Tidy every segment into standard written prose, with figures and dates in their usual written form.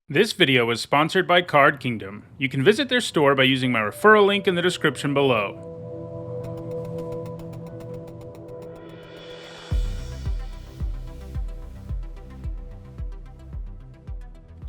This video is sponsored by Card Kingdom. You can visit their store by using my referral link in the description below.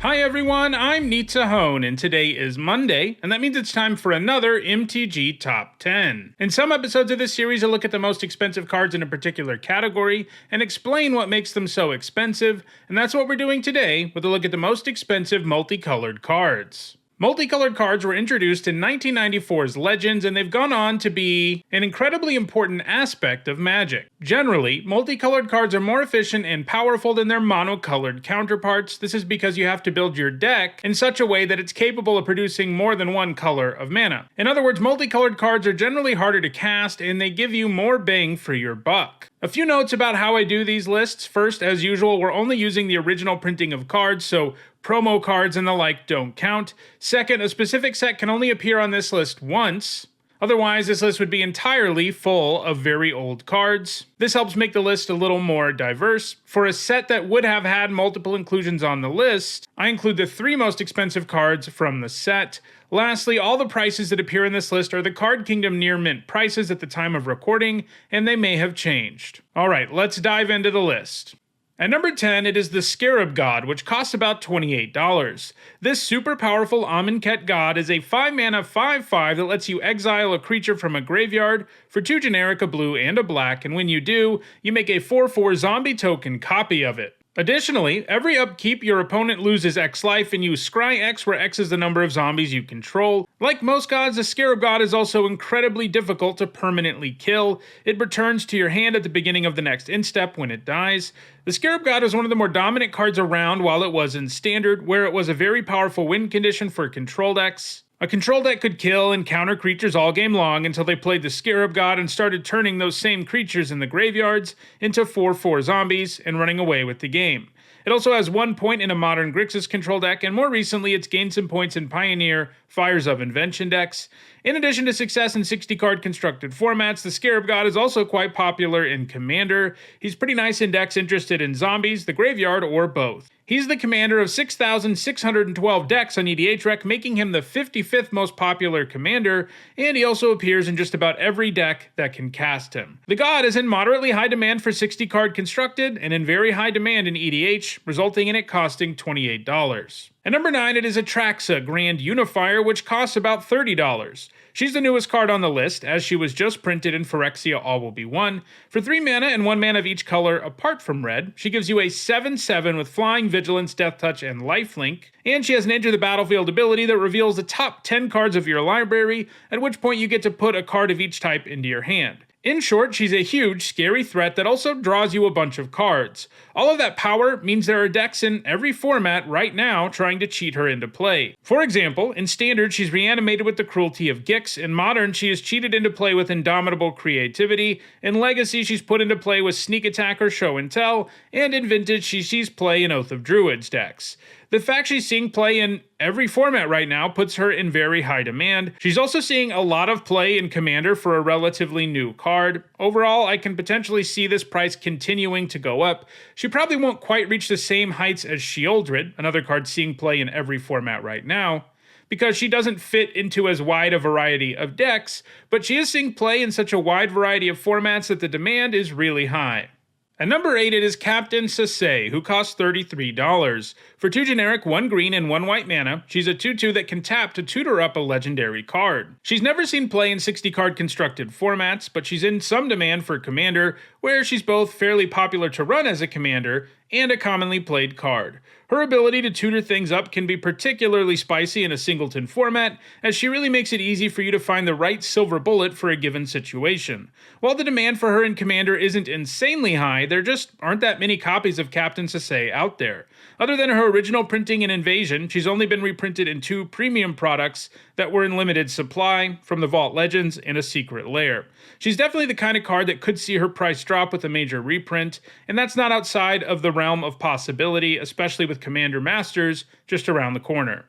Hi everyone, I'm Hone, and today is Monday, and that means it's time for another MTG Top 10. In some episodes of this series, I look at the most expensive cards in a particular category and explain what makes them so expensive, and that's what we're doing today with a look at the most expensive multicolored cards. Multicolored cards were introduced in 1994's Legends, and they've gone on to be an incredibly important aspect of Magic. Generally, multicolored cards are more efficient and powerful than their monocolored counterparts. This is because you have to build your deck in such a way that it's capable of producing more than one color of mana. In other words, multicolored cards are generally harder to cast, and they give you more bang for your buck. A few notes about how I do these lists. First, as usual, we're only using the original printing of cards, so promo cards and the like don't count. Second, a specific set can only appear on this list once. Otherwise, this list would be entirely full of very old cards. This helps make the list a little more diverse. For a set that would have had multiple inclusions on the list, I include the 3 most expensive cards from the set. Lastly, all the prices that appear in this list are the Card Kingdom near mint prices at the time of recording, and they may have changed. Alright, let's dive into the list. At number 10, it is the Scarab God, which costs about $28. This super powerful Amonkhet God is a 5-mana 5/5 that lets you exile a creature from a graveyard for 2 generic, a blue, and a black, and when you do, you make a 4/4 zombie token copy of it. Additionally, every upkeep your opponent loses X life and you scry X where X is the number of zombies you control. Like most gods, the Scarab God is also incredibly difficult to permanently kill. It returns to your hand at the beginning of the next instep when it dies. The Scarab God is one of the more dominant cards around while it was in Standard, where it was a very powerful win condition for control decks. A control deck could kill and counter creatures all game long until they played the Scarab God and started turning those same creatures in the graveyards into 4/4 zombies and running away with the game. It also has 1 point in a modern Grixis control deck, and more recently it's gained some points in Pioneer, Fires of Invention decks. In addition to success in 60-card constructed formats, the Scarab God is also quite popular in Commander. He's pretty nice in decks interested in zombies, the graveyard, or both. He's the commander of 6,612 decks on EDHREC, making him the 55th most popular commander, and he also appears in just about every deck that can cast him. The god is in moderately high demand for 60-card constructed, and in very high demand in EDH, resulting in it costing $28. At number 9, it is Attraxa Grand Unifier, which costs about $30. She's the newest card on the list, as she was just printed in Phyrexia All Will Be One. For 3 mana and 1 mana of each color apart from red, she gives you a 7/7 with Flying, Vigilance, Death Touch, and Lifelink, and she has an Enter the Battlefield ability that reveals the top 10 cards of your library, at which point you get to put a card of each type into your hand. In short, she's a huge, scary threat that also draws you a bunch of cards. All of that power means there are decks in every format right now trying to cheat her into play. For example, in Standard, she's reanimated with the cruelty of Gix. In Modern, she is cheated into play with Indomitable Creativity. In Legacy, she's put into play with Sneak Attack or Show and Tell. And in Vintage, she sees play in Oath of Druids decks. The fact she's seeing play in every format right now puts her in very high demand. She's also seeing a lot of play in Commander for a relatively new card. Overall, I can potentially see this price continuing to go up. She probably won't quite reach the same heights as Sheoldred, another card seeing play in every format right now, because she doesn't fit into as wide a variety of decks, but she is seeing play in such a wide variety of formats that the demand is really high. At number 8, it is Captain CeCe, who costs $33. For 2 generic, 1 green, and 1 white mana, she's a 2/2 that can tap to tutor up a legendary card. She's never seen play in 60-card constructed formats, but she's in some demand for Commander, where she's both fairly popular to run as a commander and a commonly played card. Her ability to tutor things up can be particularly spicy in a singleton format, as she really makes it easy for you to find the right silver bullet for a given situation. While the demand for her in Commander isn't insanely high, there just aren't that many copies of Captain CeCe out there. Other than her original printing in Invasion, she's only been reprinted in 2 premium products that were in limited supply, from the Vault Legends and A Secret Lair. She's definitely the kind of card that could see her price drop with a major reprint, and that's not outside of the realm of possibility, especially with Commander Masters just around the corner.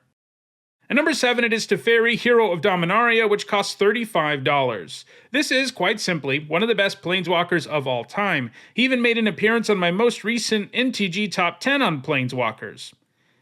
At number 7, it is Teferi, Hero of Dominaria, which costs $35. This is, quite simply, one of the best Planeswalkers of all time. He even made an appearance on my most recent MTG Top 10 on Planeswalkers.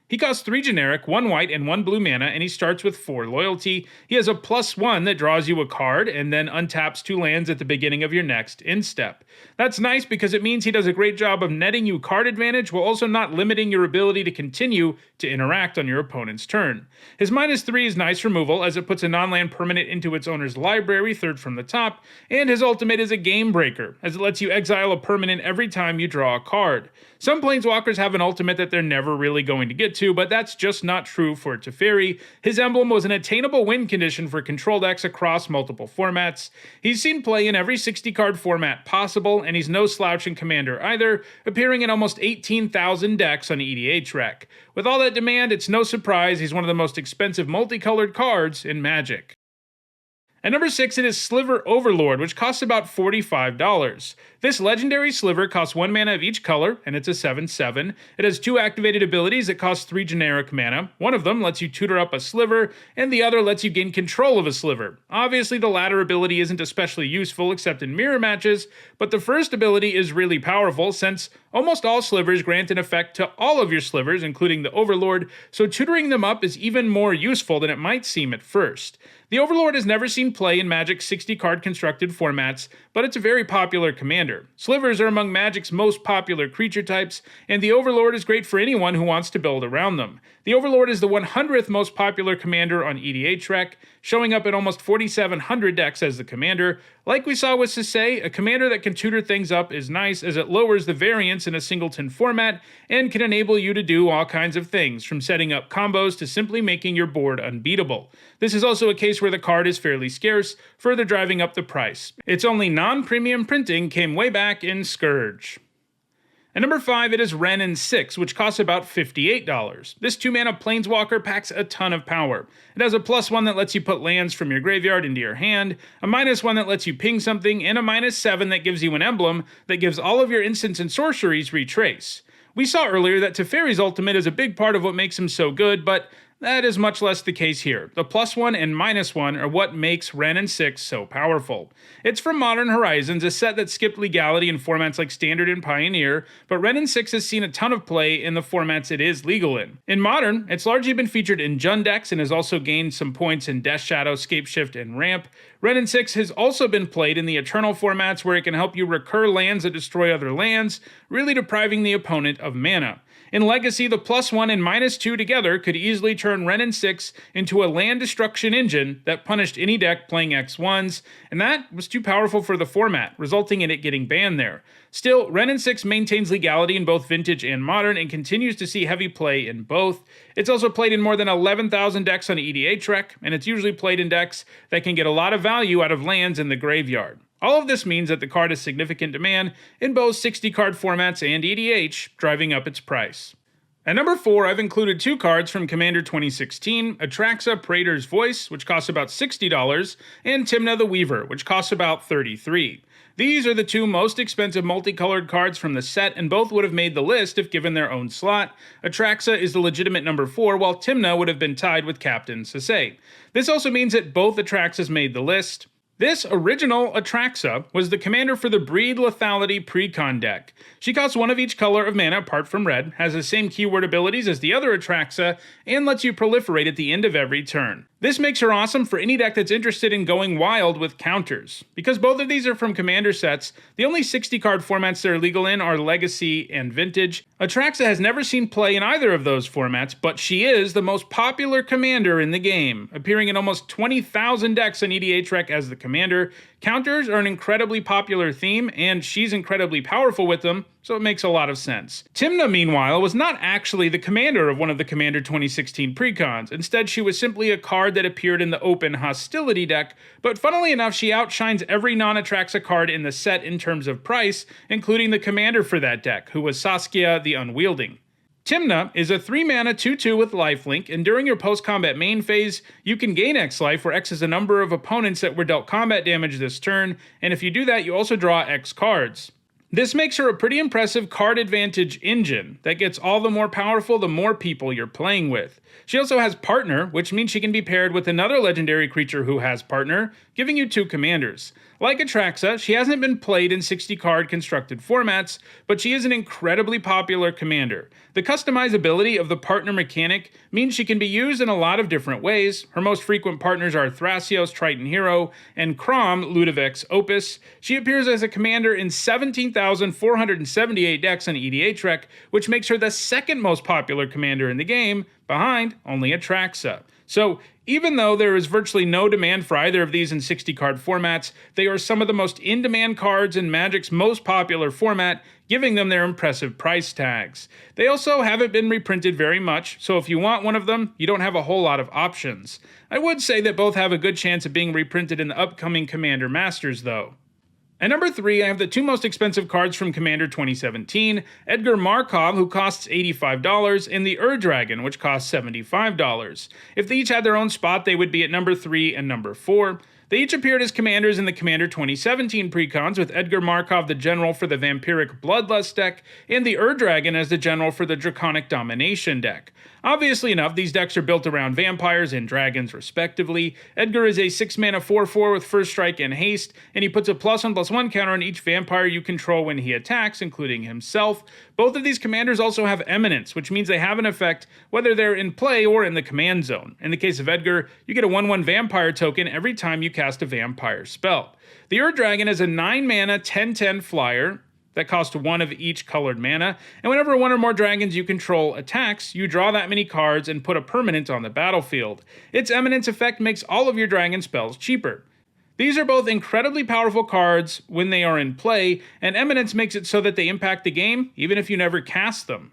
He costs 3 generic, 1 white, and 1 blue mana, and he starts with 4 loyalty. He has a +1 that draws you a card, and then untaps 2 lands at the beginning of your next instep. That's nice because it means he does a great job of netting you card advantage while also not limiting your ability to continue to interact on your opponent's turn. His -3 is nice removal, as it puts a non-land permanent into its owner's library, third from the top, and his ultimate is a game breaker, as it lets you exile a permanent every time you draw a card. Some planeswalkers have an ultimate that they're never really going to get to, but that's just not true for Teferi. His emblem was an attainable win condition for control decks across multiple formats. He's seen play in every 60-card format possible, and he's no slouch in Commander either, appearing in almost 18,000 decks on EDHREC. With all that demand, it's no surprise he's one of the most expensive multicolored cards in Magic. At number 6, it is Sliver Overlord, which costs about $45. This legendary Sliver costs 1 mana of each color, and it's a 7/7. It has 2 activated abilities that cost 3 generic mana. One of them lets you tutor up a Sliver, and the other lets you gain control of a Sliver. Obviously, the latter ability isn't especially useful except in mirror matches, but the first ability is really powerful since almost all Slivers grant an effect to all of your Slivers, including the Overlord, so tutoring them up is even more useful than it might seem at first. The Overlord has never seen play in Magic's 60-card constructed formats, but it's a very popular commander. Slivers are among Magic's most popular creature types, and the Overlord is great for anyone who wants to build around them. The Overlord is the 100th most popular commander on EDHREC, showing up in almost 4,700 decks as the commander. Like we saw with CeCe, a commander that can tutor things up is nice as it lowers the variance in a singleton format and can enable you to do all kinds of things, from setting up combos to simply making your board unbeatable. This is also a case where the card is fairly scarce, further driving up the price. Its only non-premium printing came way back in Scourge. At number 5, it is Renin 6, which costs about $58. This 2-mana planeswalker packs a ton of power. It has a +1 that lets you put lands from your graveyard into your hand, a -1 that lets you ping something, and a -7 that gives you an emblem that gives all of your instants and sorceries retrace. We saw earlier that Teferi's ultimate is a big part of what makes him so good, but that is much less the case here. The +1 and -1 are what makes Renin 6 so powerful. It's from Modern Horizons, a set that skipped legality in formats like Standard and Pioneer, but Renin 6 has seen a ton of play in the formats it is legal in. In Modern, it's largely been featured in Jund decks and has also gained some points in Death Shadow, Scapeshift, and Ramp. Renin 6 has also been played in the Eternal formats where it can help you recur lands that destroy other lands, really depriving the opponent of mana. In Legacy, the +1 and -2 together could easily turn Renin 6 into a land destruction engine that punished any deck playing X1s, and that was too powerful for the format, resulting in it getting banned there. Still, Renin 6 maintains legality in both Vintage and Modern and continues to see heavy play in both. It's also played in more than 11,000 decks on EDHREC, and it's usually played in decks that can get a lot of value out of lands in the graveyard. All of this means that the card has significant demand in both 60-card formats and EDH, driving up its price. At number 4, I've included 2 cards from Commander 2016, Attraxa Praetor's Voice, which costs about $60, and Timna the Weaver, which costs about $33. These are the 2 most expensive multicolored cards from the set, and both would have made the list if given their own slot. Attraxa is the legitimate number 4, while Timna would have been tied with Captain CeCe. This also means that both Attraxas made the list. This original Attraxa was the commander for the Breed Lethality Precon deck. She costs 1 of each color of mana apart from red, has the same keyword abilities as the other Attraxa, and lets you proliferate at the end of every turn. This makes her awesome for any deck that's interested in going wild with counters. Because both of these are from commander sets, the only 60-card formats they're legal in are Legacy and Vintage. Attraxa has never seen play in either of those formats, but she is the most popular commander in the game, appearing in almost 20,000 decks on EDHREC as the commander. Counters are an incredibly popular theme, and she's incredibly powerful with them, so it makes a lot of sense. Timna, meanwhile, was not actually the commander of one of the Commander 2016 precons. Instead, she was simply a card that appeared in the open Hostility deck, but funnily enough, she outshines every non-Attraxa card in the set in terms of price, including the commander for that deck, who was Saskia the Unwielding. Timna is a 3-mana 2/2 with lifelink, and during your post-combat main phase, you can gain X life, where X is the number of opponents that were dealt combat damage this turn, and if you do that, you also draw X cards. This makes her a pretty impressive card advantage engine that gets all the more powerful the more people you're playing with. She also has Partner, which means she can be paired with another legendary creature who has Partner, giving you 2 commanders. Like Attraxa, she hasn't been played in 60-card constructed formats, but she is an incredibly popular commander. The customizability of the Partner mechanic means she can be used in a lot of different ways. Her most frequent partners are Thrasios, Triton Hero, and Crom, Ludovic's Opus. She appears as a commander in 17,478 decks on EDHREC, which makes her the second most popular commander in the game, behind only Attraxa. So, even though there is virtually no demand for either of these in 60-card formats, they are some of the most in-demand cards in Magic's most popular format, giving them their impressive price tags. They also haven't been reprinted very much, so if you want one of them, you don't have a whole lot of options. I would say that both have a good chance of being reprinted in the upcoming Commander Masters, though. At number 3, I have the 2 most expensive cards from Commander 2017, Edgar Markov, who costs $85, and the Dragon, which costs $75. If they each had their own spot, they would be at number 3 and number 4. They each appeared as commanders in the Commander 2017 precons, with Edgar Markov the general for the Vampiric Bloodlust deck, and the Dragon as the general for the Draconic Domination deck. Obviously enough, these decks are built around vampires and dragons respectively. Edgar is a 6-mana 4/4 with First Strike and Haste, and he puts a +1/+1 counter on each vampire you control when he attacks, including himself. Both of these commanders also have Eminence, which means they have an effect whether they're in play or in the command zone. In the case of Edgar, you get a 1/1 vampire token every time you cast a vampire spell. The Dragon is a 9-mana 10/10 flyer that cost 1 of each colored mana, and whenever 1 or more dragons you control attacks, you draw that many cards and put a permanent on the battlefield. Its Eminence effect makes all of your dragon spells cheaper. These are both incredibly powerful cards when they are in play, and Eminence makes it so that they impact the game even if you never cast them.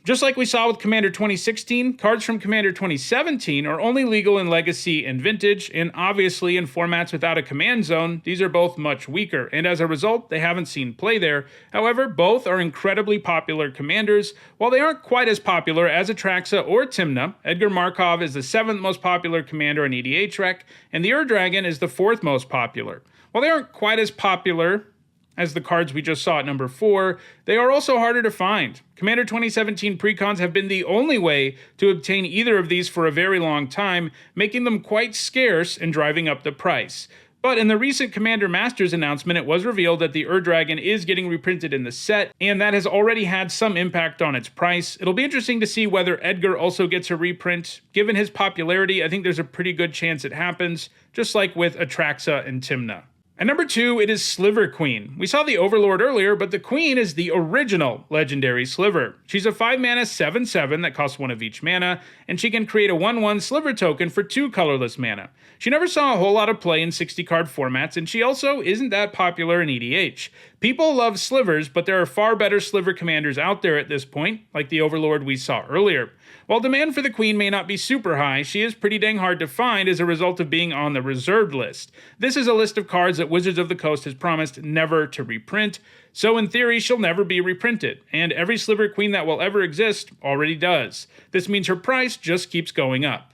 Just like we saw with Commander 2016, cards from Commander 2017 are only legal in Legacy and Vintage, and obviously in formats without a command zone, these are both much weaker, and as a result, they haven't seen play there. However, both are incredibly popular commanders. While they aren't quite as popular as Attraxa or Timna, Edgar Markov is the 7th most popular commander in EDHREC, and the Dragon is the 4th most popular. While they aren't quite as popular as the cards we just saw at number 4, they are also harder to find. Commander 2017 precons have been the only way to obtain either of these for a very long time, making them quite scarce and driving up the price. But in the recent Commander Masters announcement, it was revealed that the Dragon is getting reprinted in the set, and that has already had some impact on its price. It'll be interesting to see whether Edgar also gets a reprint. Given his popularity, I think there's a pretty good chance it happens, just like with Attraxa and Timna. At number 2, it is Sliver Queen. We saw the Overlord earlier, but the Queen is the original legendary Sliver. She's a 5-mana 7/7 that costs 1 of each mana, and she can create a 1/1 Sliver token for 2 colorless mana. She never saw a whole lot of play in 60-card formats, and she also isn't that popular in EDH. People love Slivers, but there are far better Sliver commanders out there at this point, like the Overlord we saw earlier. While demand for the Queen may not be super high, she is pretty dang hard to find as a result of being on the reserved list. This is a list of cards that Wizards of the Coast has promised never to reprint, so in theory she'll never be reprinted, and every Sliver Queen that will ever exist already does. This means her price just keeps going up.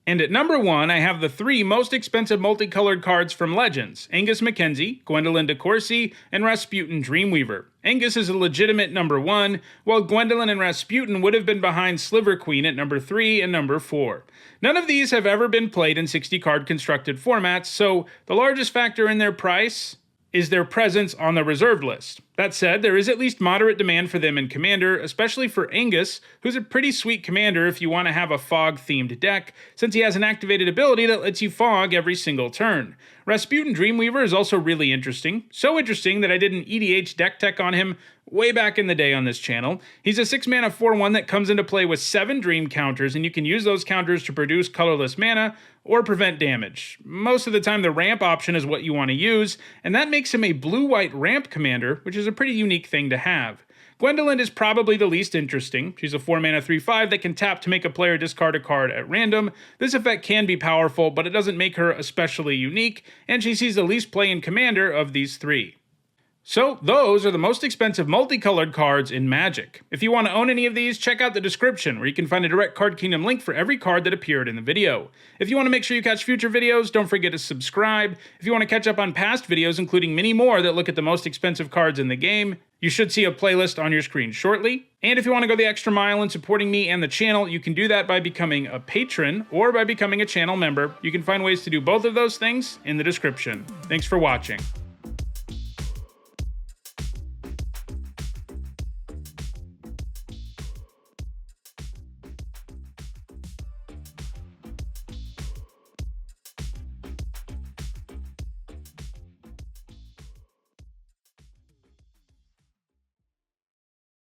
And at number 1, I have the 3 most expensive multicolored cards from Legends: Angus Mackenzie, Gwendolyn de Courcy, and Rasputin Dreamweaver. Angus is a legitimate number 1, while Gwendolyn and Rasputin would have been behind Sliver Queen at number 3 and number 4. None of these have ever been played in 60-card constructed formats, so the largest factor in their price is their presence on the reserved list. That said, there is at least moderate demand for them in Commander, especially for Angus, who's a pretty sweet commander if you want to have a fog-themed deck, since he has an activated ability that lets you fog every single turn. Rasputin Dreamweaver is also really interesting, so interesting that I did an EDH deck tech on him way back in the day on this channel. He's a 6-mana 4/1 that comes into play with 7 dream counters, and you can use those counters to produce colorless mana or prevent damage. Most of the time the ramp option is what you want to use, and that makes him a blue-white ramp commander, which is a pretty unique thing to have. Gwendolyn is probably the least interesting. She's a 4-mana 3/5 that can tap to make a player discard a card at random. This effect can be powerful, but it doesn't make her especially unique, and she sees the least play in Commander of these 3. So those are the most expensive multicolored cards in Magic. If you want to own any of these, check out the description where you can find a direct Card Kingdom link for every card that appeared in the video. If you want to make sure you catch future videos, don't forget to subscribe. If you want to catch up on past videos, including many more that look at the most expensive cards in the game, you should see a playlist on your screen shortly. And if you want to go the extra mile in supporting me and the channel, you can do that by becoming a patron or by becoming a channel member. You can find ways to do both of those things in the description. Thanks for watching.